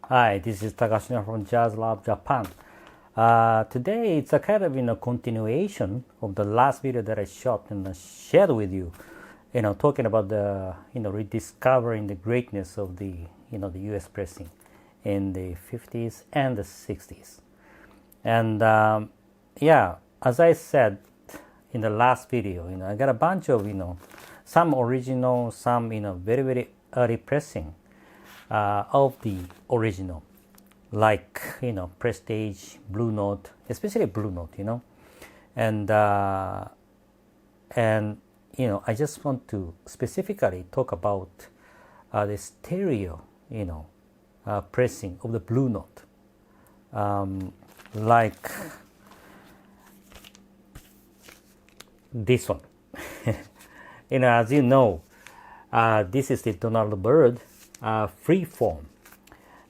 Hi, this is Takashina from Jazz Lab Japan. Today it's a kind of continuation of the last video that I shot and shared with you. Talking about the rediscovering the greatness of the the U.S. pressing in the 50s and the 60s. And yeah, as I said in the last video, I got a bunch of some original, some very very early pressing of the original, like Prestige, Blue Note, especially Blue Note, and I just want to specifically talk about the stereo, pressing of the Blue Note, like this one. As you know, this is the Donald Byrd Free Form,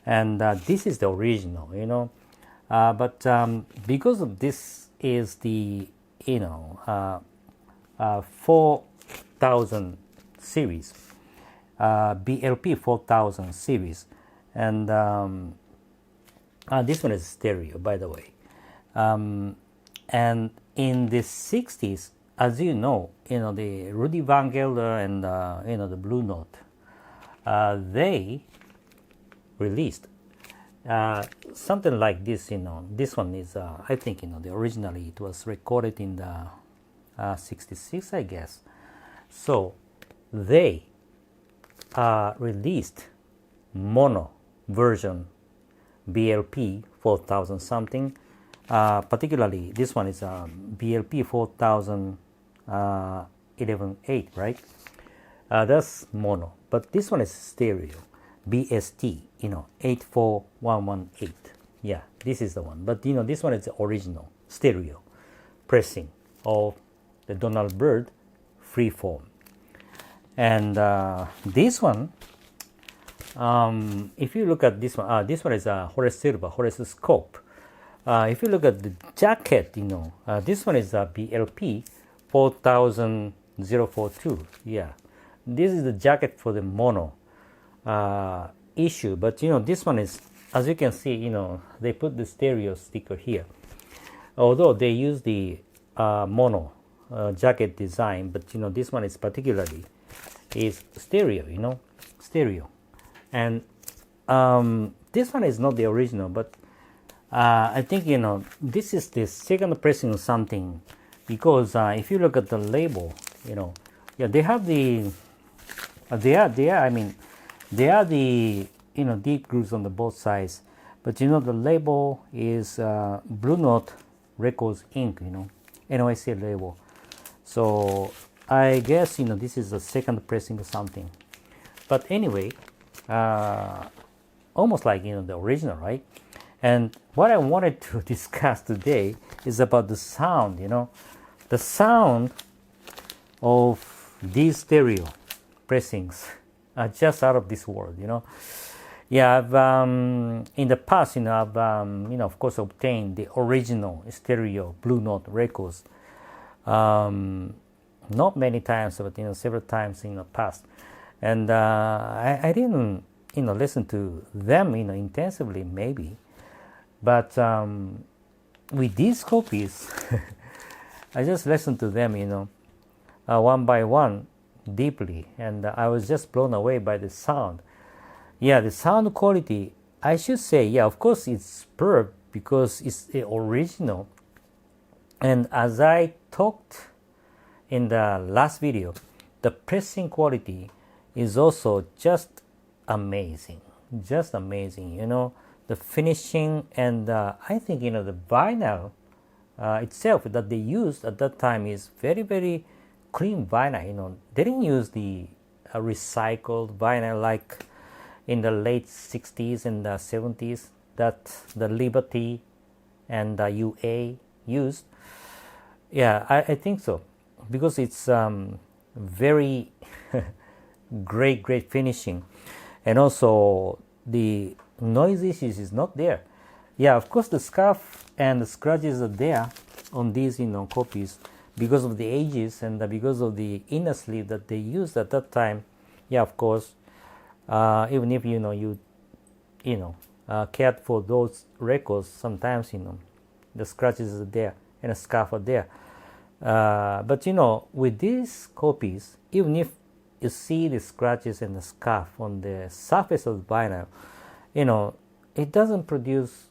and this is the original, but because of this is the 4000 series, BLP 4000 series, and this one is stereo, by the way, and in the 60s, as you know, the Rudy Van Gelder and the Blue Note, they released something like this. This one is I think originally it was recorded in the 66, I guess. So they released mono version BLP 4000 something. Particularly this one is BLP 4011.8, right? That's mono, but this one is stereo, BST, 84118. Yeah, this is the one. But this one is the original stereo pressing of the Donald Byrd Free Form. And this one, if you look at this one is a Horace-Scope. If you look at the jacket, this one is a BLP 4042. Yeah, this is the jacket for the mono issue. But this one is, as you can see, they put the stereo sticker here. Although they use the mono jacket design, but this one is particularly is stereo. Stereo, and this one is not the original, but I think this is the second pressing of something, because if you look at the label, yeah, they have the they are the deep grooves on the both sides, but the label is Blue Note Records Inc. NYC label. So I guess this is the second pressing of something, but anyway, almost like the original, right? And what I wanted to discuss today is about the sound. The sound of these stereo pressings are just out of this world. Yeah, I've in the past, I've of course obtained the original stereo Blue Note records. Not many times, but several times in the past, and I didn't listen to them intensively, maybe. But with these copies, I just listened to them, one by one, deeply, and I was just blown away by the sound. Yeah, the sound quality, I should say, yeah, of course it's superb because it's the original. And as I talked in the last video, the pressing quality is also just amazing, the finishing, and I think the vinyl itself that they used at that time is very very clean vinyl. They didn't use the recycled vinyl like in the late 60s and 70s that the Liberty and the UA used. Yeah, I think so, because it's very great finishing, and also the noise issues is not there. Yeah, of course the scuff and the scratches are there on these copies because of the ages and because of the inner sleeve that they used at that time. Yeah, of course, even if you cared for those records. Sometimes, the scratches are there and a scuff are there. But with these copies, even if you see the scratches and the scuff on the surface of the vinyl, it doesn't produce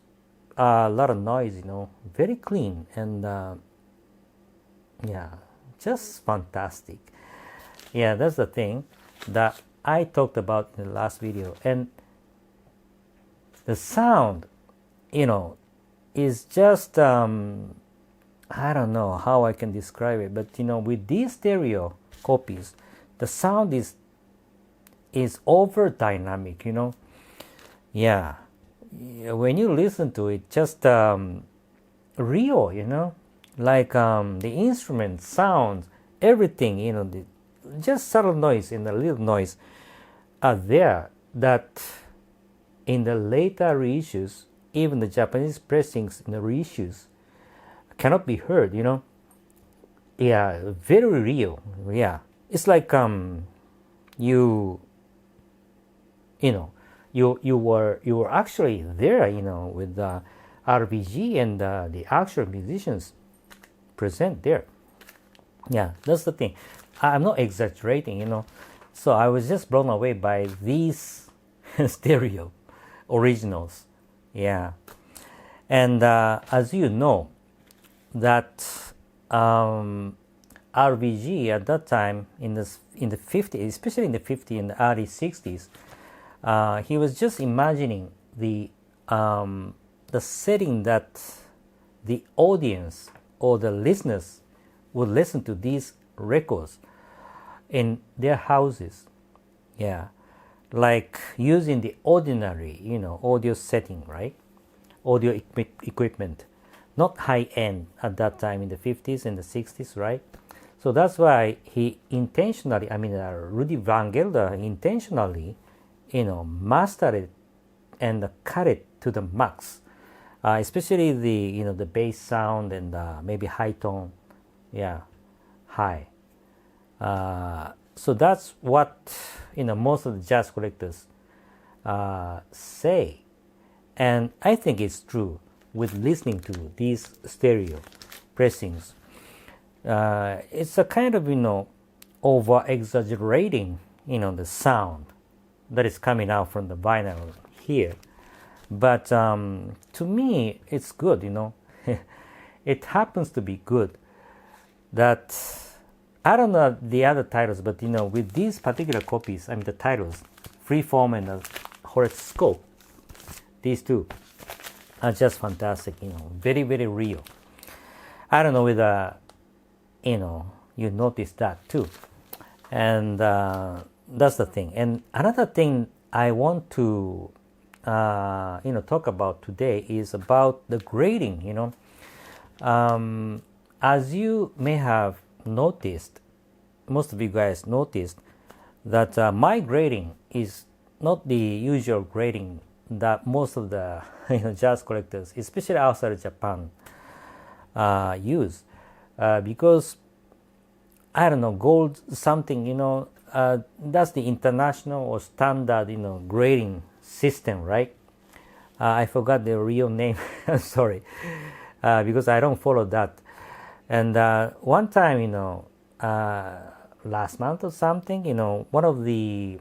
a lot of noise, very clean, and yeah, just fantastic. Yeah, that's the thing that I talked about in the last video. And the sound, is just I don't know how I can describe it, but with these stereo copies, the sound is over dynamic. Yeah, when you listen to it, just real. Like the instrument sounds, everything. Just subtle noise and a little noise are there that in the later reissues, even the Japanese pressings in the reissues cannot be heard. Yeah, very real. Yeah, it's like you were actually there, with the RVG and the actual musicians present there. Yeah, that's the thing. I'm not exaggerating, So I was just blown away by these stereo originals. Yeah, and as you know, that RVG at that time in the 50s, especially in the 50s and the early 60s, he was just imagining the setting that the audience or the listeners would listen to these records in their houses. Yeah, like using the ordinary, audio setting, right? Audio equipment, not high end at that time in the 50s and the 60s, right? So that's why he intentionally, Rudy Van Gelder intentionally, mastered it and cut it to the max, especially the the bass sound and maybe high tone, yeah, high. So that's what most of the jazz collectors say, and I think it's true with listening to these stereo pressings. It's a kind of over exaggerating the sound that is coming out from the vinyl here, but to me it's good. It happens to be good. That I don't know the other titles, but with these particular copies, the titles, Free Form and Horace-Scope, these two are just fantastic. Very, very real. I don't know whether you notice that too, and that's the thing. And another thing I want to talk about today is about the grading. As you may have noticed, most of you guys noticed that my grading is not the usual grading that most of the jazz collectors, especially outside of Japan, use, because I don't know, gold something, that's the international or standard grading system, right? I forgot the real name. Sorry, because I don't follow that. And one time, last month or something, one of the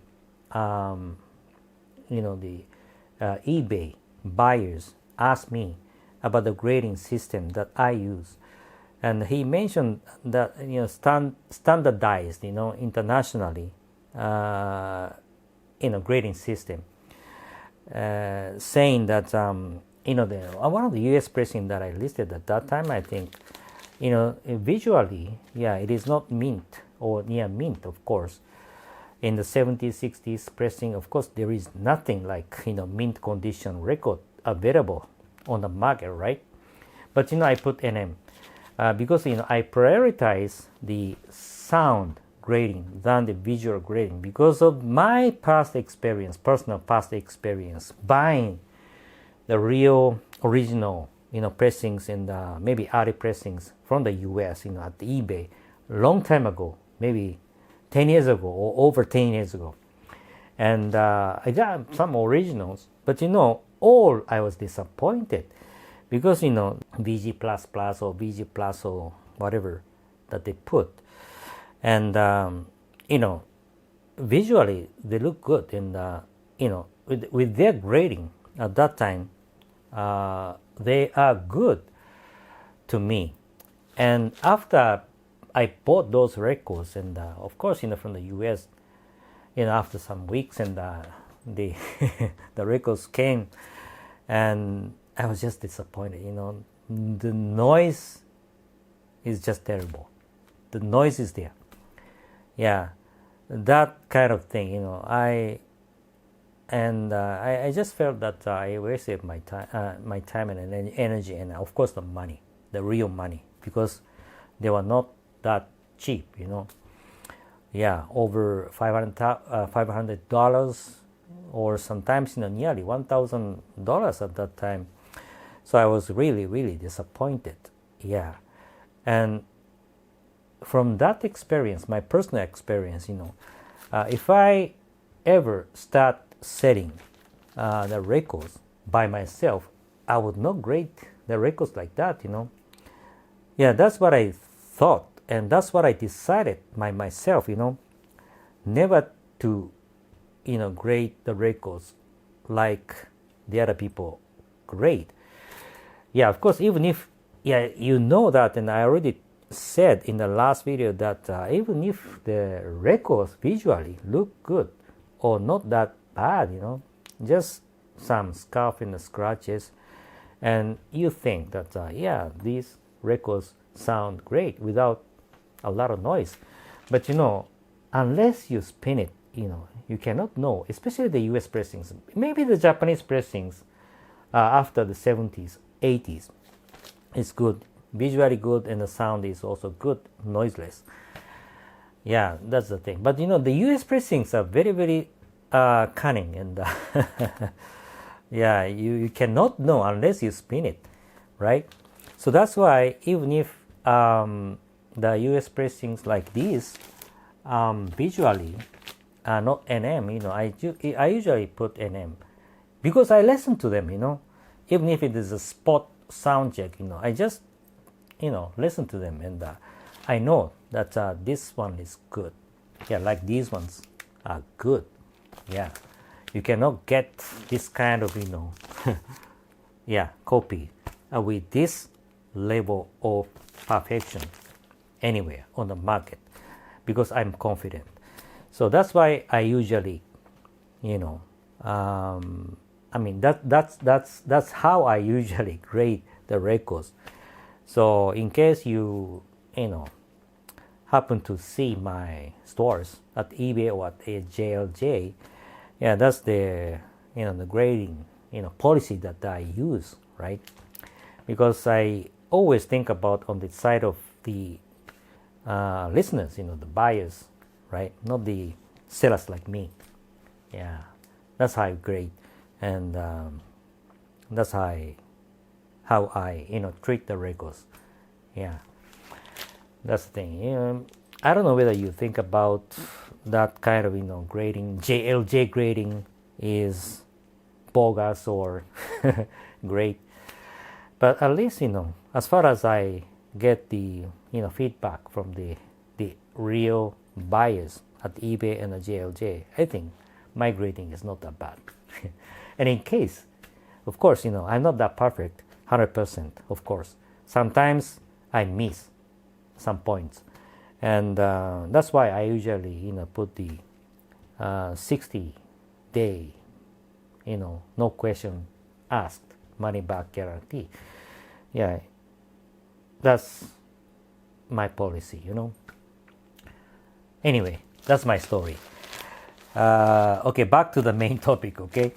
eBay buyers asked me about the grading system that I use, and he mentioned that standardized, internationally, grading system, saying that one of the US pressing that I listed at that time, I think, visually, yeah, it is not mint or near mint, of course. In the 70s, 60s pressing, of course, there is nothing like mint condition record available on the market, right? But I put NM because I prioritize the sound grading than the visual grading because of my past experience, personal past experience, buying the real original pressings and maybe early pressings from the US at the eBay long time ago, maybe 10 years ago or over 10 years ago. And I got some originals, but all I was disappointed because VG++ or VG Plus or whatever that they put, and visually they look good, and with their grading at that time, they are good to me. And after I bought those records, and of course from the US, after some weeks, and the the records came, and I was just disappointed. The noise is just terrible. The noise is there. Yeah, that kind of thing. I just felt that I wasted my time and energy, and of course the money, the real money, because they were not that cheap. Yeah, over $500, or sometimes nearly $1,000 at that time. So I was really, really disappointed. Yeah, and from that experience, my personal experience, if I ever start setting the records by myself, I would not grade the records like that. Yeah, that's what I thought, and that's what I decided myself. Never to grade the records like the other people grade. Yeah, of course, even if that, and I already said in the last video that even if the records visually look good or not that bad, just some scuff and the scratches, and you think that these records sound great without a lot of noise, but unless you spin it, you cannot know, especially the US pressings. Maybe the Japanese pressings after the 70s, 80s is good, visually good, and the sound is also good, noiseless. Yeah, that's the thing. But the US pressings are very, very cunning, and yeah, you cannot know unless you spin it, right? So that's why even if the US pressings like these visually are not NM, I usually put NM because I listen to them, even if it is a spot sound check, I just listen to them, and I know that this one is good. Yeah, like these ones are good. Yeah, you cannot get this kind of yeah, copy with this level of perfection anywhere on the market, because I'm confident. So that's why I usually that's how I usually grade the records. So in case you happen to see my stores at eBay or at JLJ, yeah, that's the the grading policy that I use, right? Because I always think about on the side of the listeners, the buyers, right? Not the sellers like me. Yeah, that's how I grade, and that's how I treat the records. Yeah, that's the thing. I don't know whether you think about that kind of grading. JLJ grading is bogus or great, but at least as far as I get the feedback from the real buyers at eBay and the JLJ, I think my grading is not that bad. And in case, of course, I'm not that perfect 100%, of course. Sometimes I miss some points, and that's why I usually put the 60-day no question asked money back guarantee. Yeah, that's my policy. Anyway, that's my story. Okay, back to the main topic. Okay,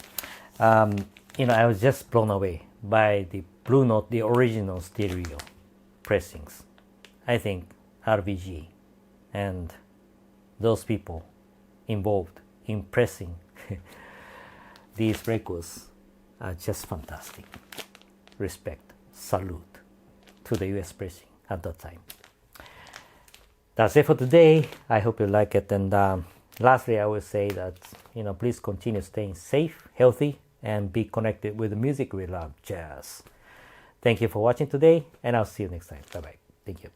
I was just blown away by the Blue Note, the original stereo pressings. I think RVG and those people involved in pressing these records are just fantastic. Respect, salute to the US pressing at that time. That's it for today. I hope you like it. And lastly, I will say that please continue staying safe, healthy, and be connected with the music we love, jazz. Thank you for watching today, and I'll see you next time. Bye-bye. Thank you.